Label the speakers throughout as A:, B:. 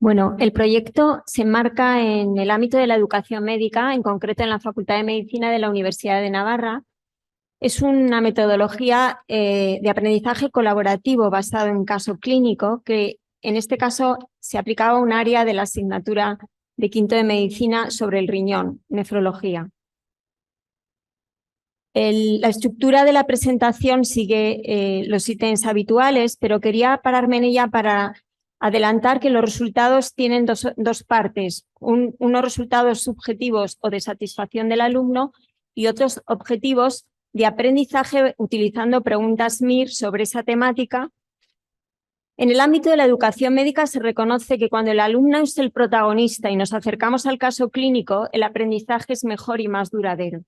A: Bueno, el proyecto se enmarca en el ámbito de la educación médica, en concreto en la Facultad de Medicina de la Universidad de Navarra. Es una metodología de aprendizaje colaborativo basado en caso clínico, que en este caso se aplicaba a un área de la asignatura de quinto de medicina sobre el riñón, nefrología. La estructura de la presentación sigue los ítems habituales, pero quería pararme en ella para adelantar que los resultados tienen dos partes, unos resultados subjetivos o de satisfacción del alumno y otros objetivos de aprendizaje utilizando preguntas MIR sobre esa temática. En el ámbito de la educación médica se reconoce que cuando el alumno es el protagonista y nos acercamos al caso clínico, el aprendizaje es mejor y más duradero.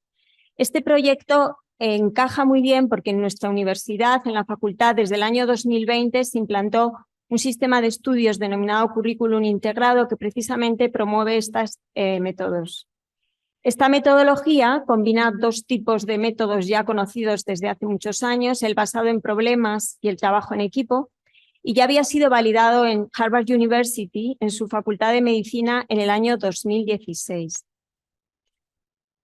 A: Este proyecto encaja muy bien porque en nuestra universidad, en la facultad, desde el año 2020 se implantó un sistema de estudios denominado currículum integrado que precisamente promueve estos métodos. Esta metodología combina dos tipos de métodos ya conocidos desde hace muchos años, el basado en problemas y el trabajo en equipo, y ya había sido validado en Harvard University en su facultad de medicina en el año 2016.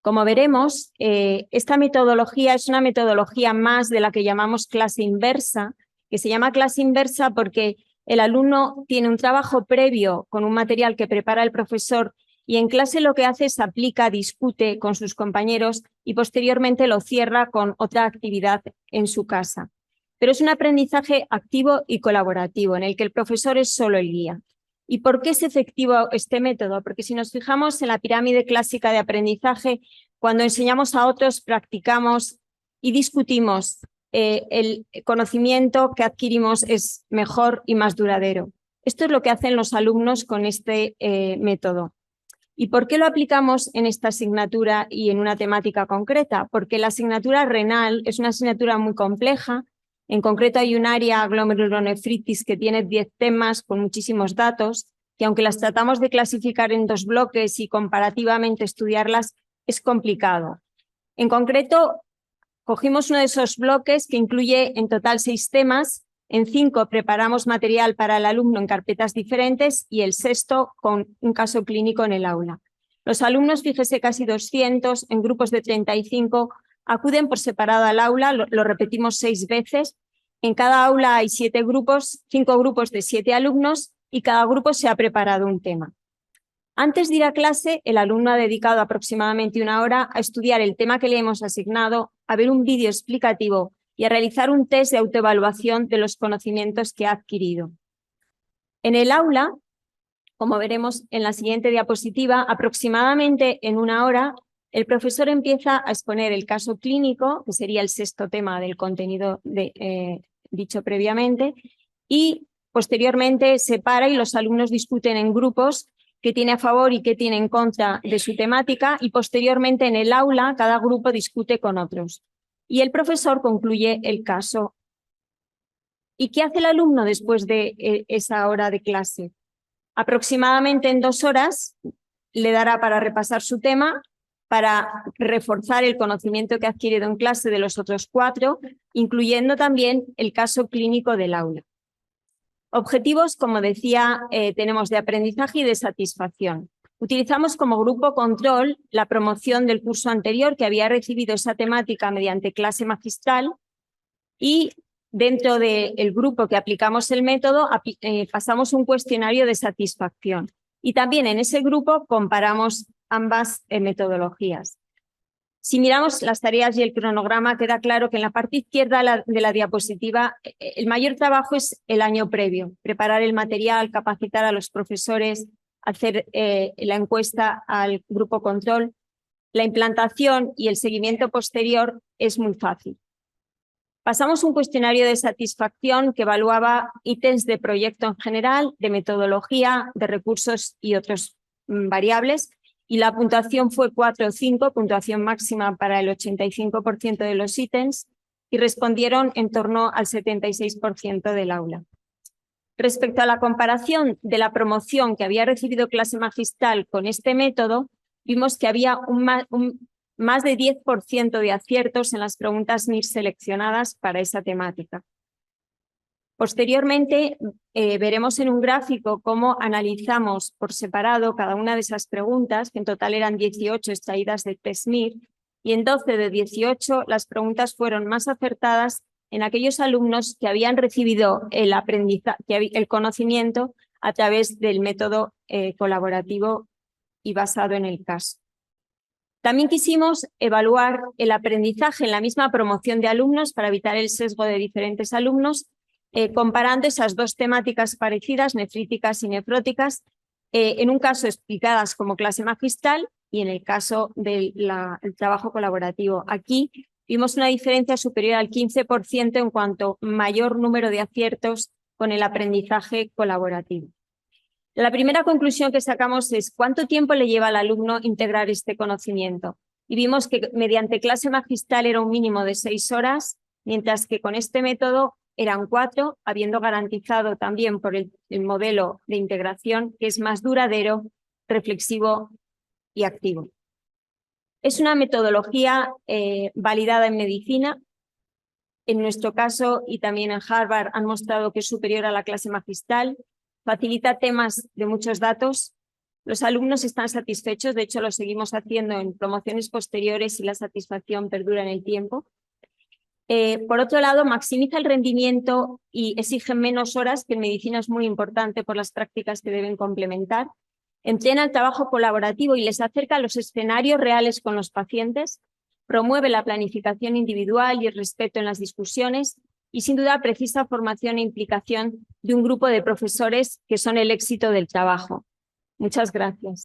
A: Como veremos, esta metodología es una metodología más de la que llamamos clase inversa, que se llama clase inversa porque el alumno tiene un trabajo previo con un material que prepara el profesor y en clase lo que hace es aplica, discute con sus compañeros y posteriormente lo cierra con otra actividad en su casa. Pero es un aprendizaje activo y colaborativo en el que el profesor es solo el guía. ¿Y por qué es efectivo este método? Porque si nos fijamos en la pirámide clásica de aprendizaje, cuando enseñamos a otros, practicamos y discutimos, el conocimiento que adquirimos es mejor y más duradero. Esto es lo que hacen los alumnos con este método. ¿Y por qué lo aplicamos en esta asignatura y en una temática concreta? Porque la asignatura renal es una asignatura muy compleja. En concreto hay un área glomerulonefritis que tiene 10 temas con muchísimos datos, que aunque las tratamos de clasificar en 2 bloques y comparativamente estudiarlas, es complicado. En concreto, cogimos uno de esos bloques que incluye en total 6 temas. En 5 preparamos material para el alumno en carpetas diferentes y el 6º con un caso clínico en el aula. Los alumnos, fíjese, casi 200, en grupos de 35, acuden por separado al aula, lo repetimos 6 veces. En cada aula hay 5 grupos de 7 alumnos y cada grupo se ha preparado un tema. Antes de ir a clase, el alumno ha dedicado aproximadamente 1 hora a estudiar el tema que le hemos asignado, a ver un vídeo explicativo y a realizar un test de autoevaluación de los conocimientos que ha adquirido. En el aula, como veremos en la siguiente diapositiva, aproximadamente en 1 hora, el profesor empieza a exponer el caso clínico, que sería el 6º tema del contenido dicho previamente, y posteriormente se para y los alumnos discuten en grupos qué tiene a favor y qué tiene en contra de su temática, y posteriormente en el aula cada grupo discute con otros. Y el profesor concluye el caso. ¿Y qué hace el alumno después de esa hora de clase? Aproximadamente en 2 horas le dará para repasar su tema, para reforzar el conocimiento que ha adquirido en clase de los otros 4, incluyendo también el caso clínico del aula. Objetivos, como decía, tenemos de aprendizaje y de satisfacción. Utilizamos como grupo control la promoción del curso anterior que había recibido esa temática mediante clase magistral y dentro del grupo que aplicamos el método pasamos un cuestionario de satisfacción y también en ese grupo comparamos ambas metodologías. Si miramos las tareas y el cronograma, queda claro que en la parte izquierda de la diapositiva el mayor trabajo es el año previo, preparar el material, capacitar a los profesores, hacer la encuesta al grupo control. La implantación y el seguimiento posterior es muy fácil. Pasamos un cuestionario de satisfacción que evaluaba ítems de proyecto en general, de metodología, de recursos y otras variables, y la puntuación fue 4 o 5, puntuación máxima para el 85% de los ítems, y respondieron en torno al 76% del aula. Respecto a la comparación de la promoción que había recibido clase magistral con este método, vimos que había más de 10% de aciertos en las preguntas MIR seleccionadas para esa temática. Posteriormente, veremos en un gráfico cómo analizamos por separado cada una de esas preguntas, que en total eran 18 extraídas de PESMIR, y en 12 de 18 las preguntas fueron más acertadas en aquellos alumnos que habían recibido el conocimiento a través del método colaborativo y basado en el caso. También quisimos evaluar el aprendizaje en la misma promoción de alumnos para evitar el sesgo de diferentes alumnos, comparando esas dos temáticas parecidas, nefríticas y nefróticas, en un caso explicadas como clase magistral y en el caso del trabajo colaborativo. Aquí vimos una diferencia superior al 15% en cuanto a mayor número de aciertos con el aprendizaje colaborativo. La primera conclusión que sacamos es cuánto tiempo le lleva al alumno integrar este conocimiento. Y vimos que mediante clase magistral era un mínimo de 6 horas, mientras que con este método eran 4, habiendo garantizado también por el modelo de integración que es más duradero, reflexivo y activo. Es una metodología validada en medicina. En nuestro caso y también en Harvard han mostrado que es superior a la clase magistral, facilita temas de muchos datos. Los alumnos están satisfechos, de hecho lo seguimos haciendo en promociones posteriores y la satisfacción perdura en el tiempo. Por otro lado, maximiza el rendimiento y exige menos horas, que en medicina es muy importante por las prácticas que deben complementar. Entrena el trabajo colaborativo y les acerca a los escenarios reales con los pacientes. Promueve la planificación individual y el respeto en las discusiones y sin duda precisa formación e implicación de un grupo de profesores que son el éxito del trabajo. Muchas gracias.